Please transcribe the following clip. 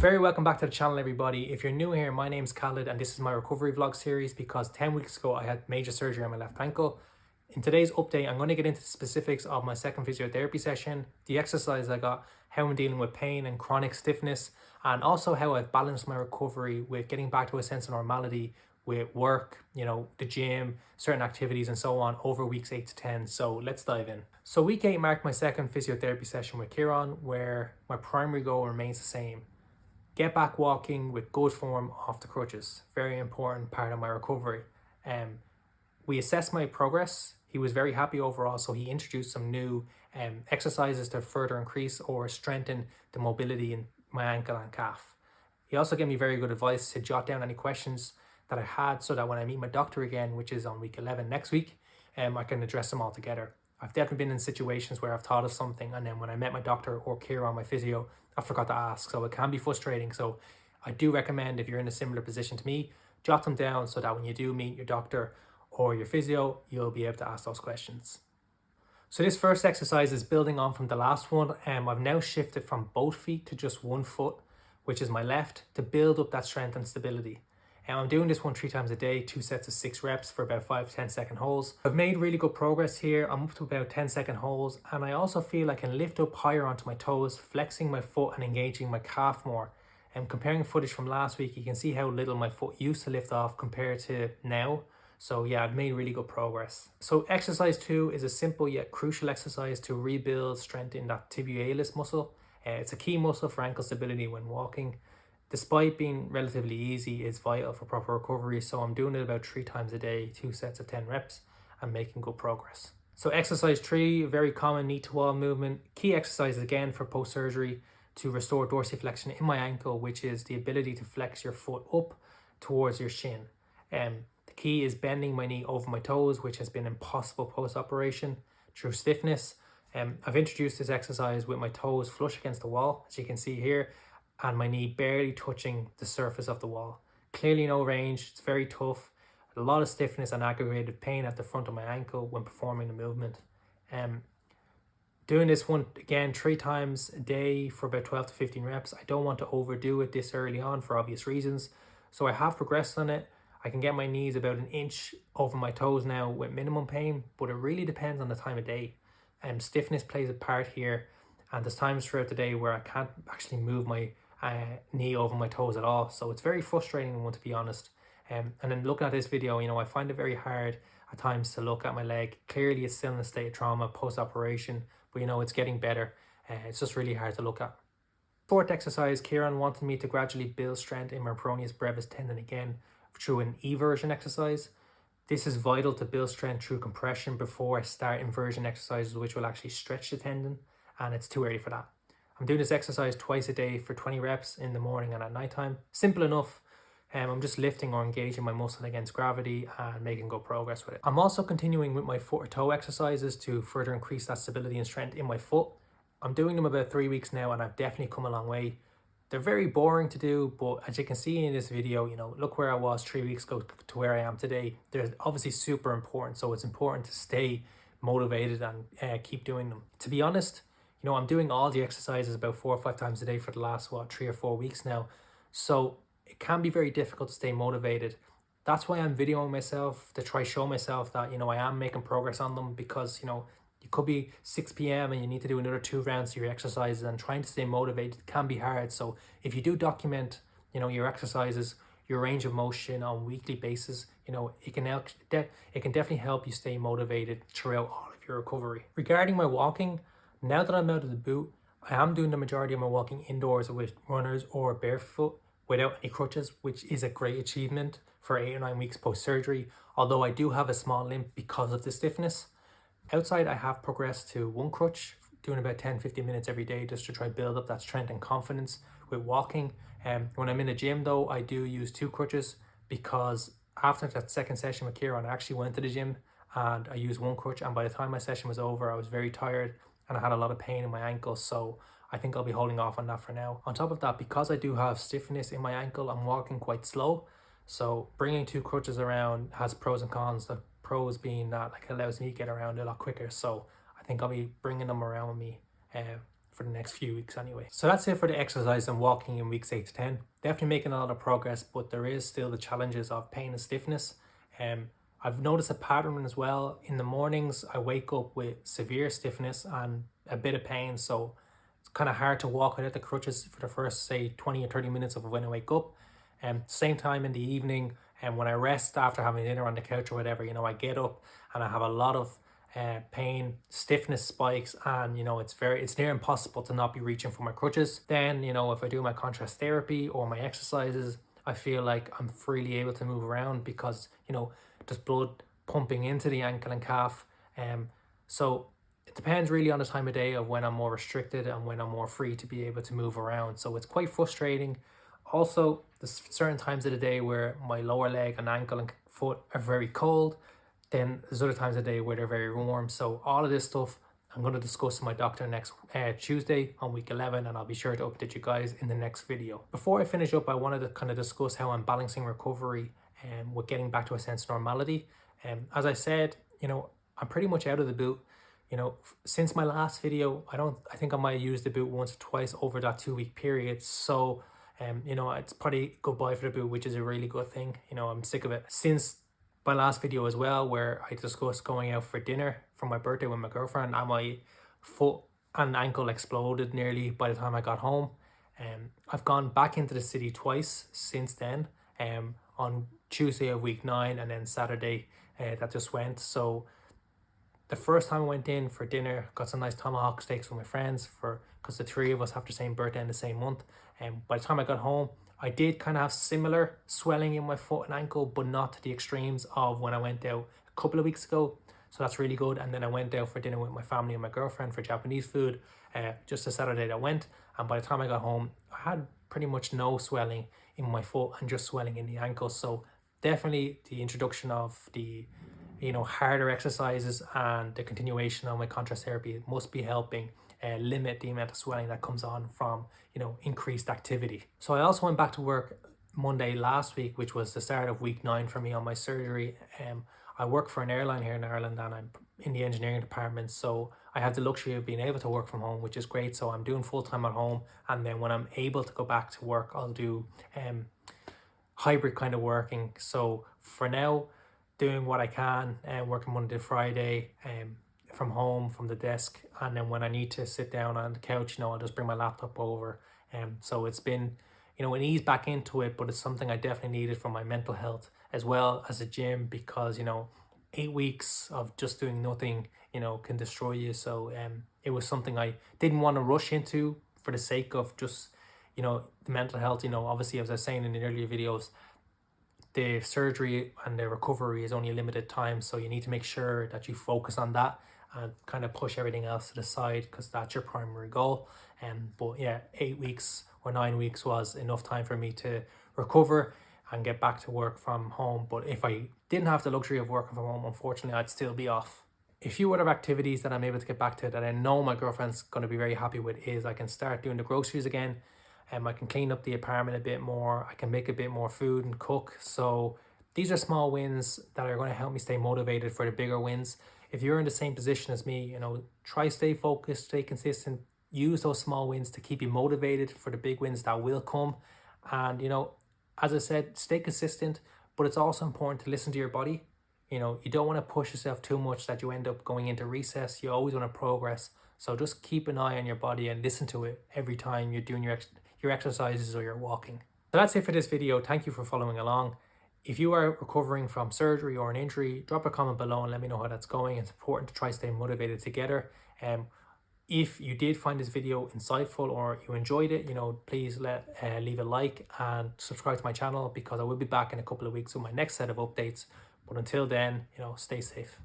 Very welcome back to the channel, everybody. If you're new here, my name's Khaled and this is my recovery vlog series because 10 weeks ago I had major surgery on my left ankle. In today's update, I'm going to get into the specifics of my second physiotherapy session, the exercise I got, how I'm dealing with pain and chronic stiffness, and also how I've balanced my recovery with getting back to a sense of normality with work, the gym, certain activities and so on over weeks 8 to 10. So let's dive in. So week 8 marked my second physiotherapy session with Kieran, where my primary goal remains the same. Get back walking with good form off the crutches. Very important part of my recovery. We assessed my progress. He was very happy overall, so he introduced some new exercises to further increase or strengthen the mobility in my ankle and calf. He also gave me very good advice to jot down any questions that I had so that when I meet my doctor again, which is on week 11 next week, I can address them all together. I've definitely been in situations where I've thought of something and then when I met my doctor or Kieran, my physio, I forgot to ask, so it can be frustrating. So I do recommend, if you're in a similar position to me, jot them down so that when you do meet your doctor or your physio, you'll be able to ask those questions. So this first exercise is building on from the last one. I've now shifted from both feet to just one foot, which is my left, to build up that strength and stability. I'm doing this one 3 times a day, 2 sets of 6 reps for about 5 to 10 second holds. I've made really good progress here. I'm up to about 10 second holds, and I also feel I can lift up higher onto my toes, flexing my foot and engaging my calf more. And comparing footage from last week, you can see how little my foot used to lift off compared to now. So yeah, I've made really good progress. So exercise 2 is a simple yet crucial exercise to rebuild strength in that tibialis muscle. It's a key muscle for ankle stability when walking. Despite being relatively easy, it's vital for proper recovery, so I'm doing it about 3 times a day, 2 sets of 10 reps, and making good progress. So exercise 3, very common knee to wall movement. Key exercise again for post-surgery to restore dorsiflexion in my ankle, which is the ability to flex your foot up towards your shin. The key is bending my knee over my toes, which has been impossible post-operation through stiffness. I've introduced this exercise with my toes flush against the wall, as you can see here, and my knee barely touching the surface of the wall. Clearly no range, it's very tough. A lot of stiffness and aggravated pain at the front of my ankle when performing the movement. Doing this one again 3 times a day for about 12 to 15 reps. I don't want to overdo it this early on for obvious reasons. So I have progressed on it. I can get my knees about 1 inch over my toes now with minimum pain, but it really depends on the time of day. Stiffness plays a part here, and there's times throughout the day where I can't actually move my knee over my toes at all, so it's very frustrating one, to be honest. And then looking at this video, I find it very hard at times to look at my leg. Clearly it's still in a state of trauma post-operation, but it's getting better. It's just really hard to look at. Fourth exercise, Kieran wanted me to gradually build strength in my peroneus brevis tendon again through an eversion exercise. This is vital to build strength through compression before I start inversion exercises, which will actually stretch the tendon, and it's too early for that. I'm doing this exercise twice a day for 20 reps in the morning and at nighttime. Simple enough. I'm just lifting or engaging my muscle against gravity and making good progress with it. I'm also continuing with my foot or toe exercises to further increase that stability and strength in my foot. I'm doing them about 3 weeks now and I've definitely come a long way. They're very boring to do, but as you can see in this video, look where I was 3 weeks ago to where I am today. They're obviously super important, so it's important to stay motivated and keep doing them. To be honest, I'm doing all the exercises about 4 or 5 times a day for the last, 3 or 4 weeks now. So it can be very difficult to stay motivated. That's why I'm videoing myself, to try show myself that, I am making progress on them, because, it could be 6 p.m. and you need to do another 2 rounds of your exercises, and trying to stay motivated can be hard. So if you do document, your exercises, your range of motion on a weekly basis, it can definitely help you stay motivated throughout all of your recovery. Regarding my walking, now that I'm out of the boot, I am doing the majority of my walking indoors with runners or barefoot without any crutches, which is a great achievement for 8 or 9 weeks post-surgery, although I do have a small limp because of the stiffness. Outside, I have progressed to 1 crutch, doing about 10-15 minutes every day just to try build up that strength and confidence with walking. When I'm in the gym though, I do use 2 crutches, because after that second session with Kieran, I actually went to the gym and I used 1 crutch, and by the time my session was over, I was very tired and I had a lot of pain in my ankle, so I think I'll be holding off on that for now. On top of that, because I do have stiffness in my ankle, I'm walking quite slow, so bringing 2 crutches around has pros and cons. The pros being that it allows me to get around a lot quicker, so I think I'll be bringing them around with me for the next few weeks anyway. So that's it for the exercise and walking in weeks 8 to 10. Definitely making a lot of progress, but there is still the challenges of pain and stiffness. I've noticed a pattern as well. In the mornings, I wake up with severe stiffness and a bit of pain. So it's kind of hard to walk without the crutches for the first, say, 20 or 30 minutes of when I wake up. Same time in the evening, and when I rest after having dinner on the couch or whatever, I get up and I have a lot of pain, stiffness spikes, and it's near impossible to not be reaching for my crutches. Then if I do my contrast therapy or my exercises, I feel like I'm freely able to move around because there's blood pumping into the ankle and calf. So it depends really on the time of day of when I'm more restricted and when I'm more free to be able to move around. So it's quite frustrating. Also, there's certain times of the day where my lower leg and ankle and foot are very cold. Then there's other times of the day where they're very warm. So all of this stuff I'm going to discuss with my doctor next Tuesday on week 11, and I'll be sure to update you guys in the next video. Before I finish up, I wanted to kind of discuss how I'm balancing recovery with getting back to a sense of normality. As I said, I'm pretty much out of the boot. Since my last video, I think I might have used the boot once or twice over that 2-week period. So it's probably goodbye for the boot, which is a really good thing. I'm sick of it. Since my last video as well, where I discussed going out for dinner for my birthday with my girlfriend, and my foot and ankle exploded nearly by the time I got home. I've gone back into the city twice since then, on Tuesday of week 9 and then Saturday that just went. So the first time I went in for dinner, got some nice tomahawk steaks with my friends because the three of us have the same birthday in the same month. By the time I got home, I did kind of have similar swelling in my foot and ankle, but not to the extremes of when I went out a couple of weeks ago. So that's really good. And then I went out for dinner with my family and my girlfriend for Japanese food, just the Saturday that went. And by the time I got home, I had pretty much no swelling in my foot and just swelling in the ankle. So definitely the introduction of the harder exercises and the continuation of my contrast therapy must be helping limit the amount of swelling that comes on from increased activity. So I also went back to work Monday last week, which was the start of week 9 for me on my surgery. I work for an airline here in Ireland and I'm in the engineering department, so I have the luxury of being able to work from home, which is great. So I'm doing full-time at home, and then when I'm able to go back to work, I'll do hybrid kind of working. So for now, doing what I can and working Monday to Friday from home, from the desk, and then when I need to sit down on the couch, I'll just bring my laptop over. So it's been an ease back into it, but it's something I definitely needed for my mental health as well as a gym, because 8 weeks of just doing nothing can destroy you. So it was something I didn't want to rush into for the sake of just the mental health. Obviously, as I was saying in the earlier videos, the surgery and the recovery is only a limited time, so you need to make sure that you focus on that and kind of push everything else to the side, because that's your primary goal. But yeah, 8 weeks or 9 weeks was enough time for me to recover and get back to work from home. But if I didn't have the luxury of working from home, unfortunately, I'd still be off. A few other activities that I'm able to get back to that I know my girlfriend's going to be very happy with is I can start doing the groceries again. I can clean up the apartment a bit more. I can make a bit more food and cook. So these are small wins that are going to help me stay motivated for the bigger wins. If you're in the same position as me, try stay focused, stay consistent, use those small wins to keep you motivated for the big wins that will come. And, as I said, stay consistent, but it's also important to listen to your body. You don't want to push yourself too much that you end up going into recess. You always want to progress. So just keep an eye on your body and listen to it every time you're doing your exercises or you're walking. So that's it for this video. Thank you for following along. If you are recovering from surgery or an injury, drop a comment below and let me know how that's going. It's important to try stay motivated together. If you did find this video insightful or you enjoyed it, please leave a like and subscribe to my channel, because I will be back in a couple of weeks with my next set of updates. But until then, stay safe.